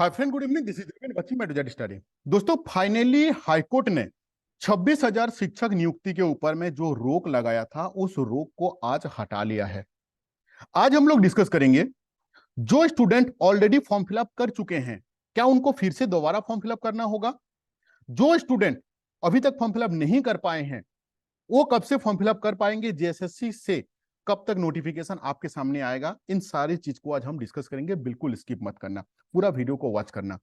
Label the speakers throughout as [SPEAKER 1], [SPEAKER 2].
[SPEAKER 1] Hi friend, good evening. This is बच्ची मैं to study. दोस्तों, फाइनली हाईकोर्ट ने 26,000 शिक्षक नियुक्ति के ऊपर में जो रोक लगाया था उस रोक को आज हटा लिया है। आज हम लोग डिस्कस करेंगे जो स्टूडेंट ऑलरेडी फॉर्म फिलअप कर चुके हैं क्या उनको फिर से दोबारा फॉर्म फिलअप करना होगा। जो स्टूडेंट अभी तक फॉर्म फिलअप नहीं कर पाए हैं वो कब से फॉर्म फिलअप कर पाएंगे, जेएसएससी से कब तक नोटिफिकेशन आपके सामने आएगा। इन सारी चीज को आज हम डिस्कस करेंगे। बिल्कुल स्किप मत करना, पूरा वीडियो को वॉच करना।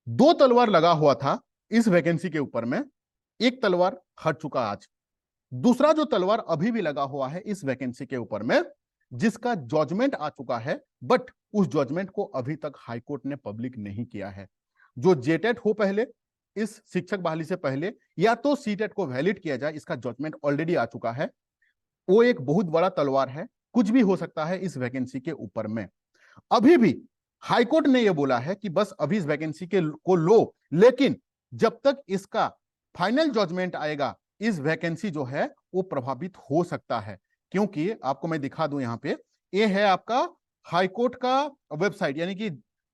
[SPEAKER 1] दो तलवार लगा हुआ था इस वैकेंसी के ऊपर में, एक तलवार हट चुका आज। दूसरा जो तलवार अभी भी लगा हुआ है इस वैकेंसी के ऊपर में, जिसका जजमेंट आ चुका है, बट उस जजमेंट को अभी तक हाईकोर्ट ने पब्लिक नहीं किया है। जो जेटेट हो पहले, इस शिक्षक बहाली से पहले, या तो सीटेट को वैलिड किया जाए, इसका जजमेंट ऑलरेडी आ चुका है। वो एक बहुत बड़ा तलवार है, कुछ भी हो सकता है इस वैकेंसी के ऊपर में। अभी भी हाईकोर्ट ने यह बोला है कि बस अभी इस वैकेंसी के को लो, लेकिन जब तक इसका फाइनल जजमेंट आएगा इस वैकेंसी जो है वो प्रभावित हो सकता है। क्योंकि आपको मैं दिखा दूं, यहां पे ये है आपका हाईकोर्ट का वेबसाइट, यानी कि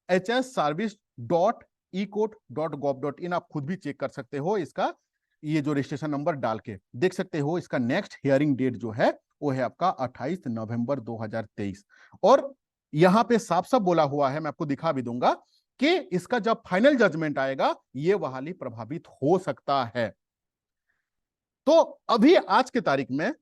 [SPEAKER 1] hsservice.ecourt.gov.in। आप खुद भी चेक कर सकते हो इसका, ये जो रजिस्ट्रेशन नंबर डाल के देख सकते हो। इसका नेक्स्ट हियरिंग डेट जो है वो है आपका 28 नवंबर 2023। और यहां पे साफ साफ बोला हुआ है, मैं आपको दिखा भी दूंगा कि इसका जब फाइनल जजमेंट आएगा ये बहाली प्रभावित हो सकता है। तो अभी आज के तारीख में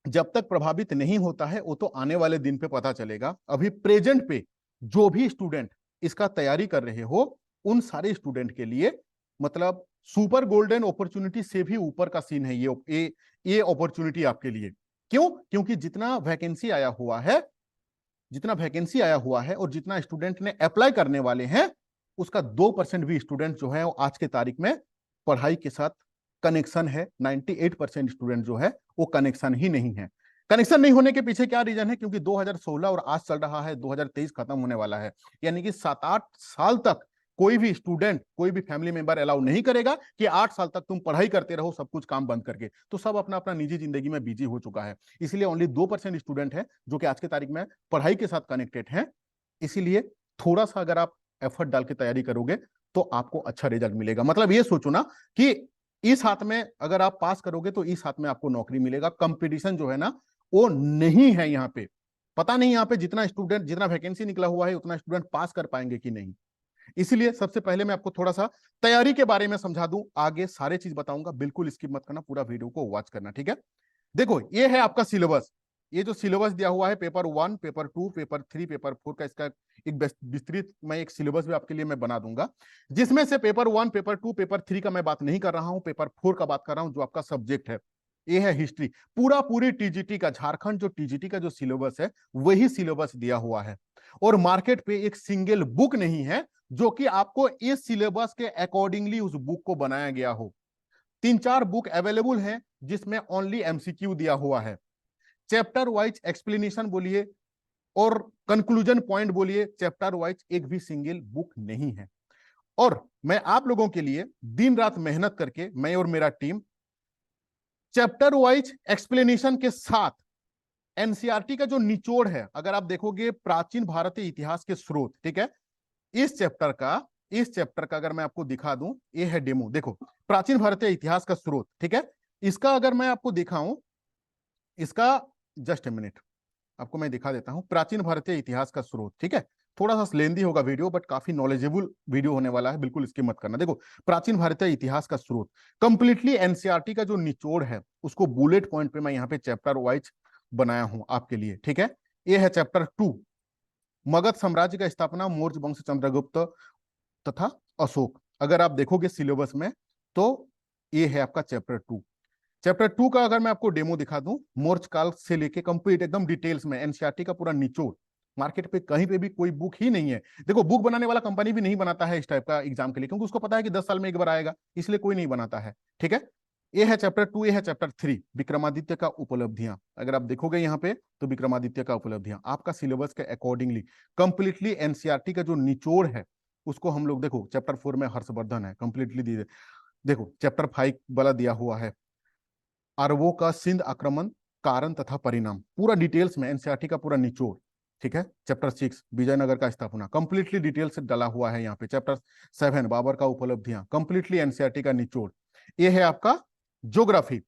[SPEAKER 1] जब तक प्रभावित नहीं होता है वो तो आने वाले दिन पे पता चलेगा। अभी प्रेजेंट पे जो भी स्टूडेंट इसका तैयारी कर रहे हो उन सारे स्टूडेंट के लिए मतलब सुपर गोल्डन अपॉर्चुनिटी से भी ऊपर का सीन है ये अपॉर्चुनिटी आपके लिए। क्यों? क्योंकि जितना वैकेंसी आया हुआ है और जितना स्टूडेंट ने अप्लाई करने वाले हैं उसका 2% भी स्टूडेंट जो है आज के तारीख में पढ़ाई के साथ कनेक्शन है। 98% स्टूडेंट जो है वो कनेक्शन ही नहीं है। कनेक्शन नहीं होने के पीछे क्या रीजन है? क्योंकि 2016 और आज चल रहा है 2023 खत्म होने वाला है, यानी कि 7-8 साल तक कोई भी स्टूडेंट, कोई भी फैमिली मेंबर अलाउ नहीं करेगा कि 8 साल तक तुम पढ़ाई करते रहो सब कुछ काम बंद करके। तो सब अपना अपना निजी जिंदगी में बिजी हो चुका है। इसलिए ओनली 2% स्टूडेंट है जो कि आज की तारीख में पढ़ाई के साथ कनेक्टेड है। इसीलिए थोड़ा सा अगर आप एफर्ट डाल के तैयारी करोगे तो आपको अच्छा रिजल्ट मिलेगा। मतलब ये सोचो ना कि इस हाथ में अगर आप पास करोगे तो इस हाथ में आपको नौकरी मिलेगा। कंपटीशन जो है ना वो नहीं है यहाँ पे। पता नहीं यहाँ पे जितना वैकेंसी निकला हुआ है उतना स्टूडेंट पास कर पाएंगे कि नहीं। इसलिए सबसे पहले मैं आपको थोड़ा सा तैयारी के बारे में समझा दूं, आगे सारे चीज बताऊंगा। बिल्कुल स्किप मत करना, पूरा वीडियो को वॉच करना, ठीक है। देखो ये है आपका सिलेबस। ये जो सिलेबस दिया हुआ है पेपर 1, पेपर 2, पेपर 3, पेपर 4 का, इसका एक विस्तृत मैं एक सिलेबस भी आपके लिए मैं बना दूंगा, जिसमें से पेपर 1, पेपर 2, पेपर 3 का मैं बात नहीं कर रहा हूं, पेपर 4 का बात कर रहा हूं जो आपका सब्जेक्ट है। ये है हिस्ट्री। पूरी टीजीटी का, झारखंड जो टीजीटी का जो सिलेबस है वही सिलेबस दिया हुआ है। और मार्केट पे एक सिंगल बुक नहीं है जो कि आपको इस सिलेबस के अकॉर्डिंगली उस बुक को बनाया गया हो। 3-4 बुक अवेलेबल हैं जिसमें ओनली एमसीक्यू दिया हुआ है। चैप्टर वाइज एक्सप्लेनेशन बोलिए और कंक्लूजन पॉइंट बोलिए, चैप्टर वाइज एक भी सिंगल बुक नहीं है। और मैं आप लोगों के लिए दिन रात मेहनत करके, मैं और मेरा टीम, चैप्टर वाइज एक्सप्लेनेशन के साथ एनसीईआरटी का जो निचोड़ है, अगर आप देखोगे प्राचीन भारतीय इतिहास के स्रोत, ठीक है, इस चैप्टर का अगर मैं आपको दिखा दूं, ये है डेमो। देखो, प्राचीन भारतीय इतिहास का स्रोत, ठीक है, इसका अगर मैं आपको दिखाऊं, इसका जस्ट ए मिनट आपको मैं दिखा देता हूं। प्राचीन भारतीय इतिहास का स्रोत, ठीक है, थोड़ा सा लेंदी होगा वीडियो बट काफी नॉलेजेबल वीडियो होने वाला है, बिल्कुल इसकी मत करना। देखो, प्राचीन भारतीय इतिहास का स्रोत कंप्लीटली एनसीईआरटी का जो निचोड़ है उसको बुलेट पॉइंट पे मैं यहाँ पे चैप्टर वाइज बनाया हूं आपके लिए, ठीक है। ये है चैप्टर 2, मगध साम्राज्य का स्थापना, मौर्य वंश, चंद्रगुप्त तथा अशोक। अगर आप देखोगे सिलेबस में तो ये है आपका चैप्टर 2। चैप्टर 2 का अगर मैं आपको डेमो दिखा दूं, मौर्य काल से लेके कंप्लीट एकदम डिटेल्स में एनसीईआरटी का पूरा निचोड़। मार्केट पे कहीं पे भी कोई बुक ही नहीं है। देखो, बुक बनाने वाला कंपनी भी नहीं बनाता है इस टाइप का एग्जाम के लिए, क्योंकि उसको पता है कि 10 साल में एक बार आएगा, इसलिए कोई नहीं बनाता है, ठीक है। ये है चैप्टर 2, ये है चैप्टर 3, विक्रमादित्य का उपलब्धियां। अगर आप देखोगे यहाँ पे तो विक्रमादित्य का उपलब्धियां आपका सिलेबस के अकॉर्डिंगली कंप्लीटली एनसीईआरटी का जो निचोड़ है उसको हम लोग, देखो चैप्टर 4 में हर्षवर्धन है, कंप्लीटली दी। देखो चैप्टर 5 वाला दिया हुआ है, अरबों का सिंध आक्रमण, कारण तथा परिणाम, पूरा डिटेल्स में एनसीईआरटी का पूरा निचोड़। ठीक है। चैप्टर 6 विजयनगर का स्थापना कंप्लीटली डिटेल से डाला हुआ है यहाँ पे। चैप्टर 7 बाबर का उपलब्धियां कंप्लीटली एनसीईआरटी का निचोड़। ये है आपका ज्योग्राफी,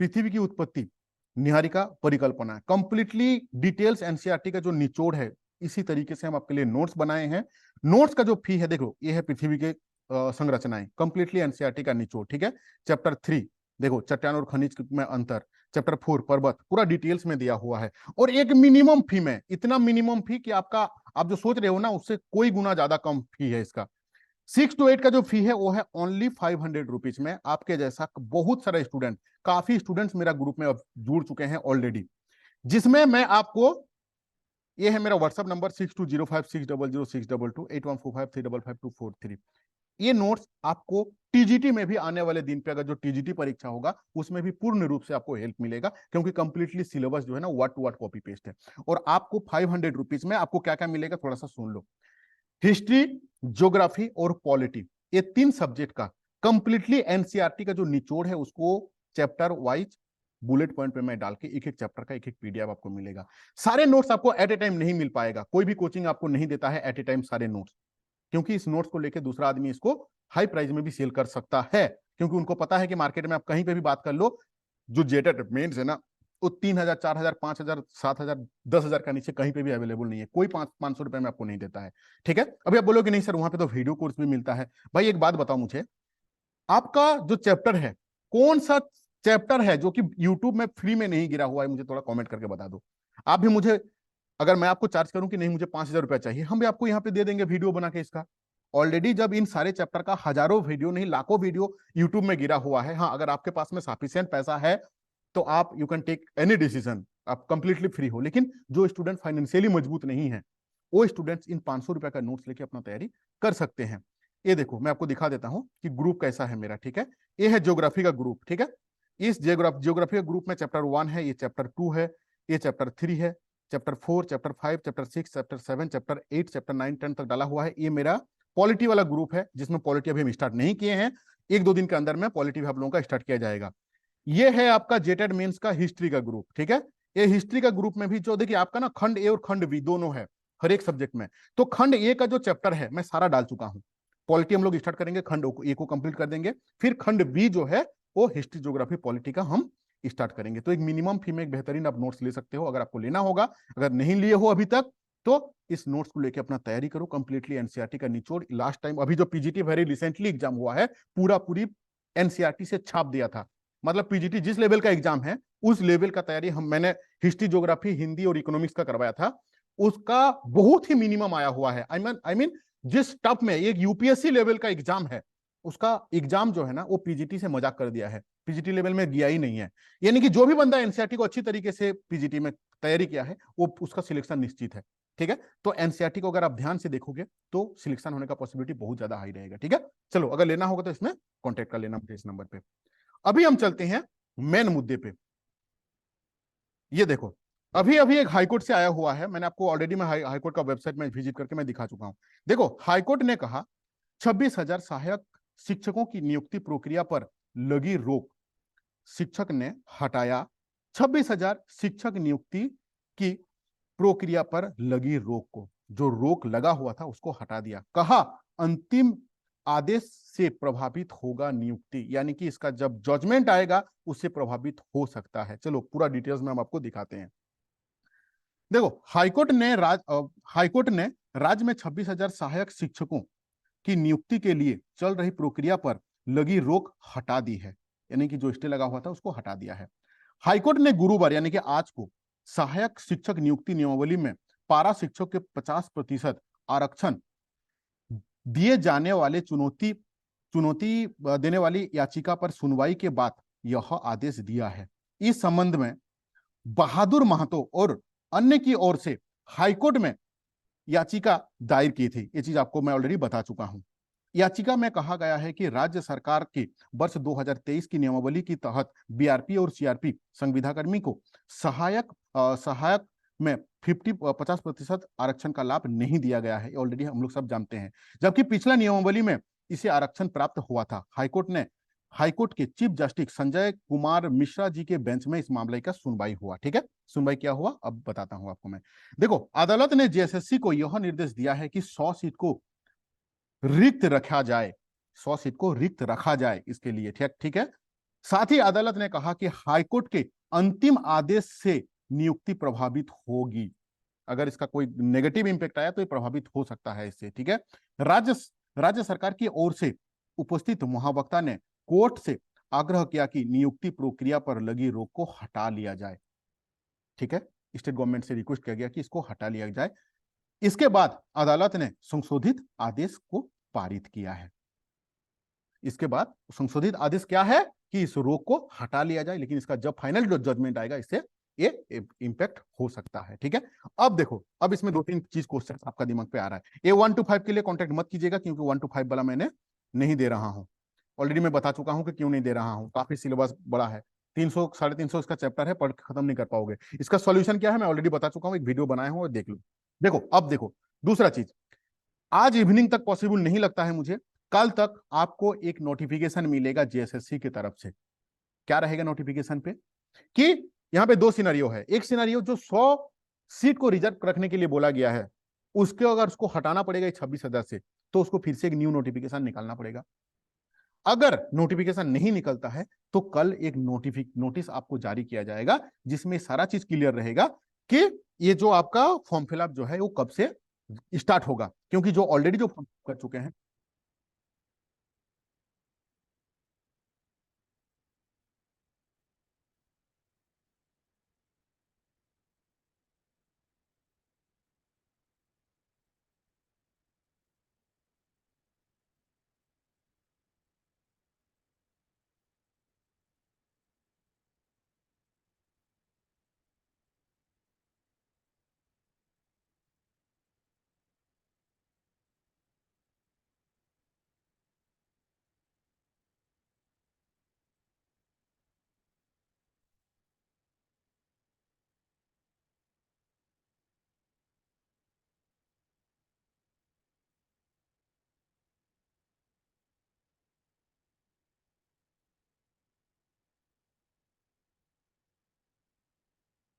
[SPEAKER 1] पृथ्वी की उत्पत्ति, निहारिका परिकल्पना, कंप्लीटली डिटेल्स एनसीईआरटी का जो निचोड़ है। इसी तरीके से हम आपके लिए नोट्स बनाए हैं। नोट्स का जो फी है देखो, ये है पृथ्वी के संरचनाएं, कंप्लीटली एनसीईआरटी का निचोड़। ठीक है। चैप्टर 3 देखो चट्टान और खनिज में अंतर। चैप्टर 4 पर्वत, पूरा डिटेल्स में दिया हुआ है। और एक मिनिमम फी में, इतना मिनिमम फी कि आपका, आप जो सोच रहे हो ना, उससे कोई गुना ज्यादा कम फी है इसका। 6 to 8 का जो फी है वो है ओनली 500 रुपीज में। आपके जैसा बहुत सारा स्टूडेंट, काफी स्टूडेंट्स मेरा ग्रुप में अब जुड़ चुके हैं ऑलरेडी, जिसमें मैं आपको, ये है मेरा व्हाट्सएप नंबर 6205600622 8145355243। ये नोट्स आपको टीजीटी में भी आने वाले दिन पे, अगर जो टीजीटी परीक्षा होगा उसमें भी पूर्ण रूप से आपको हेल्प मिलेगा, क्योंकि कंप्लीटली सिलेबस जो है ना word to word copy paste है। और आपको 500 रुपीज में आपको क्या क्या मिलेगा थोड़ा सा सुन लो। हिस्ट्री, ज्योग्राफी और पॉलिटी, ये 3 सब्जेक्ट का कंप्लीटली एनसीईआरटी का जो निचोड़ है उसको चैप्टर वाइज बुलेट पॉइंट पे मैं डाल के एक एक चैप्टर का एक एक पीडीएफ आपको मिलेगा। सारे नोट्स आपको एट ए टाइम नहीं मिल पाएगा, कोई भी कोचिंग आपको नहीं देता है एट ए टाइम सारे नोट्स, क्योंकि इस नोट्स को लेकर दूसरा आदमी इसको हाई प्राइस में भी सेल कर सकता है, क्योंकि उनको पता है कि मार्केट में आप कहीं पे भी बात कर लो, जो जेटेड मेंस है ना, वो 3000, 4000, 5000, 7000, 10,000 का नीचे कहीं पे भी अवेलेबल नहीं है। कोई 500 रुपए में आपको नहीं देता है। ठीक है। अभी आप बोलोगे नहीं सर वहां पे तो वीडियो कोर्स भी मिलता है। भाई एक बात बताओ मुझे, आपका जो चैप्टर है, कौन सा चैप्टर है जो कि यूट्यूब में फ्री में नहीं गिरा हुआ है? मुझे थोड़ा कमेंट करके बता दो। आप भी मुझे, अगर मैं आपको चार्ज करूं कि नहीं मुझे 5000 रुपया चाहिए, हम भी आपको यहाँ पे दे देंगे वीडियो बना के इसका। ऑलरेडी जब इन सारे चैप्टर का हजारों वीडियो नहीं लाखों वीडियो यूट्यूब में गिरा हुआ है। हाँ, अगर आपके पास में सफिशिएंट पैसा है तो आप you can take any decision, आप कंप्लीटली फ्री हो। लेकिन जो स्टूडेंट फाइनेंशियली मजबूत नहीं है, वो स्टूडेंट्स इन 500 रुपए का नोट्स लेके अपना तैयारी कर सकते हैं। ये देखो मैं आपको दिखा देता हूं कि ग्रुप कैसा है मेरा। ठीक है। ये है ज्योग्राफी का ग्रुप। ठीक है। इस ज्योग्राफी का ग्रुप में चैप्टर 1 है, ये चैप्टर 2 है, ये चैप्टर 3 है, chapter 4, chapter 5, chapter 6, chapter 7, chapter 8, chapter 9, 10 तक डाला हुआ है। ये मेरा पॉलिटी वाला ग्रुप है, जिसमें पॉलिटी अभी हम स्टार्ट नहीं किए हैं। 1-2 दिन के अंदर में पॉलिटी भी आप लोगों का स्टार्ट किया जाएगा। ये है आपका जेटेड मेंस का हिस्ट्री का ग्रुप। ठीक है। ये हिस्ट्री का ग्रुप में भी जो देखिए आपका ना खंड ए और खंड बी दोनों है हर एक सब्जेक्ट में। तो खंड ए का जो चैप्टर है मैं सारा डाल चुका हूं। पॉलिटी हम लोग स्टार्ट करेंगे, खंड ए को कंप्लीट कर देंगे, फिर खंड बी जो है वो हिस्ट्री, ज्योग्राफी, पॉलिटी का हम स्टार्ट करेंगे। तो एक मिनिमम फी में एक बेहतरीन आप नोट्स ले सकते हो, अगर आपको लेना होगा। अगर नहीं लिए हो अभी तक तो इस नोट्स को लेकर अपना तैयारी करो। कंप्लीटली एनसीईआरटी का निचोड़। लास्ट टाइम अभी जो पीजीटी वेरी रिसेंटली एग्जाम हुआ है, पूरी एनसीईआरटी से छाप दिया था। मतलब पीजीटी जिस लेवल का एग्जाम है उस लेवल का तैयारी मैंने हिस्ट्री, ज्योग्राफी, हिंदी और इकोनॉमिक्स का करवाया था, उसका बहुत ही मिनिमम आया हुआ है। आई मीन जिस टफ में एक यूपीएससी लेवल का एग्जाम है, उसका एग्जाम जो है ना वो पीजीटी से मजाक कर दिया है, पीजीटी लेवल में गया ही नहीं है। यानी कि जो भी बंदा एनसीईआरटी को अच्छी तरीके से पीजीटी में तैयारी किया है वो उसका सिलेक्शन निश्चित है। ठीक है। तो एनसीईआरटी को अगर आप ध्यान से देखोगे तो सिलेक्शन होने का पॉसिबिलिटी बहुत ज्यादा हाई रहेगा। ठीक है। चलो, अगर लेना होगा तो इसमें कॉन्टेक्ट कर लेना मुझे इस नंबर पे। अभी हम चलते हैं मेन मुद्दे पे। ये देखो, अभी अभी एक हाईकोर्ट से आया हुआ है, मैंने आपको ऑलरेडी मैं हाईकोर्ट का वेबसाइट में विजिट करके मैं दिखा चुका हूं। देखो, हाईकोर्ट ने कहा 26,000 सहायक शिक्षकों की नियुक्ति प्रक्रिया पर लगी रोक शिक्षक ने हटाया। 26,000 शिक्षक नियुक्ति की प्रक्रिया पर लगी रोक को, जो रोक लगा हुआ था उसको हटा दिया। कहा अंतिम आदेश से प्रभावित होगा नियुक्ति, यानी कि इसका जब जजमेंट आएगा उससे प्रभावित हो सकता है। चलो पूरा डिटेल्स में हम आपको दिखाते हैं। देखो, हाईकोर्ट ने राज्य में 26,000 सहायक शिक्षकों की नियुक्ति के लिए चल रही प्रक्रिया पर लगी रोक हटा दी है, यानी कि जो स्टे लगा हुआ था उसको हटा दिया है। हाईकोर्ट ने गुरुवार यानी कि आज को सहायक शिक्षक नियुक्ति नियमावली में पारा शिक्षक के 50% आरक्षण दिए जाने वाले चुनौती देने वाली याचिका पर सुनवाई के बाद यह आदेश दिया है। इस संबंध में बहादुर महतो और अन्य की ओर से हाईकोर्ट में याचिका दायर की थी। ये चीज आपको मैं ऑलरेडी बता चुका हूं। याचिका में कहा गया है कि राज्य सरकार के वर्ष 2023 की नियमावली के तहत बीआरपी और सीआरपी संविदाकर्मी को सहायक में 50% आरक्षण का लाभ नहीं दिया गया है। ऑलरेडी हम लोग सब जानते हैं, जबकि पिछला नियमावली में इसे आरक्षण प्राप्त हुआ था। हाईकोर्ट ने हाईकोर्ट के चीफ जस्टिस संजय कुमार मिश्रा जी के बेंच में इस मामले का सुनवाई हुआ। ठीक है, सुनवाई क्या हुआ अब बताता हूं आपको मैं। देखो, अदालत ने जेएसएससी को यह निर्देश दिया है कि 100 सीट को रिक्त रखा जाए, 100 सीट को रिक्त रखा जाए इसके लिए। ठीक ठीक है। साथ ही अदालत ने कहा कि हाईकोर्ट के अंतिम आदेश से नियुक्ति प्रभावित होगी। अगर इसका कोई नेगेटिव इंपैक्ट आया तो ये प्रभावित हो सकता है इससे। ठीक है। राज्य राज्य सरकार की ओर से उपस्थित महावक्ता ने कोर्ट से आग्रह किया कि नियुक्ति प्रक्रिया पर लगी रोक को हटा लिया जाए। ठीक है, स्टेट गवर्नमेंट से रिक्वेस्ट किया गया कि इसको हटा लिया जाए। इसके बाद अदालत ने संशोधित आदेश को पारित किया है। इसके बाद संशोधित आदेश क्या है कि इस रोक को हटा लिया जाए, लेकिन इसका जब फाइनल जो जजमेंट आएगा इससे ये इंपैक्ट हो सकता है। ठीक है। अब देखो, अब इसमें 2-3 चीज क्वेश्चन आपका दिमाग पे आ रहा है। A1 to 5 के लिए कॉन्टेक्ट मत कीजिएगा, क्योंकि 1 to 5 वाला मैंने नहीं दे रहा हूं। ऑलरेडी मैं बता चुका हूं कि क्यों नहीं दे रहा हूं। काफी सिलेबस बड़ा है, 300 350 इसका चैप्टर है, पढ़ खत्म नहीं कर पाओगे। इसका सॉल्यूशन क्या है मैं ऑलरेडी बता चुका हूं, एक वीडियो बनाया हूं, देख लो। देखो, अब देखो दूसरा चीज, आज इवनिंग तक पॉसिबल नहीं लगता है मुझे, कल तक आपको एक नोटिफिकेशन मिलेगा जेएसएससी की तरफ से। क्या रहेगा नोटिफिकेशन पे कि यहां पे 2 सिनेरियो है। एक सिनेरियो जो 100 सीट को रिजर्व रखने के लिए बोला गया है, उसके अगर उसको हटाना पड़ेगा 26,000 से, तो उसको फिर से एक न्यू नोटिफिकेशन निकालना पड़ेगा। अगर नोटिफिकेशन नहीं निकलता है तो कल एक नोटिस आपको जारी किया जाएगा, जिसमें सारा चीज क्लियर रहेगा कि ये जो आपका फॉर्म फिलअप जो है वो कब से स्टार्ट होगा। क्योंकि जो ऑलरेडी जो फॉर्म कर चुके हैं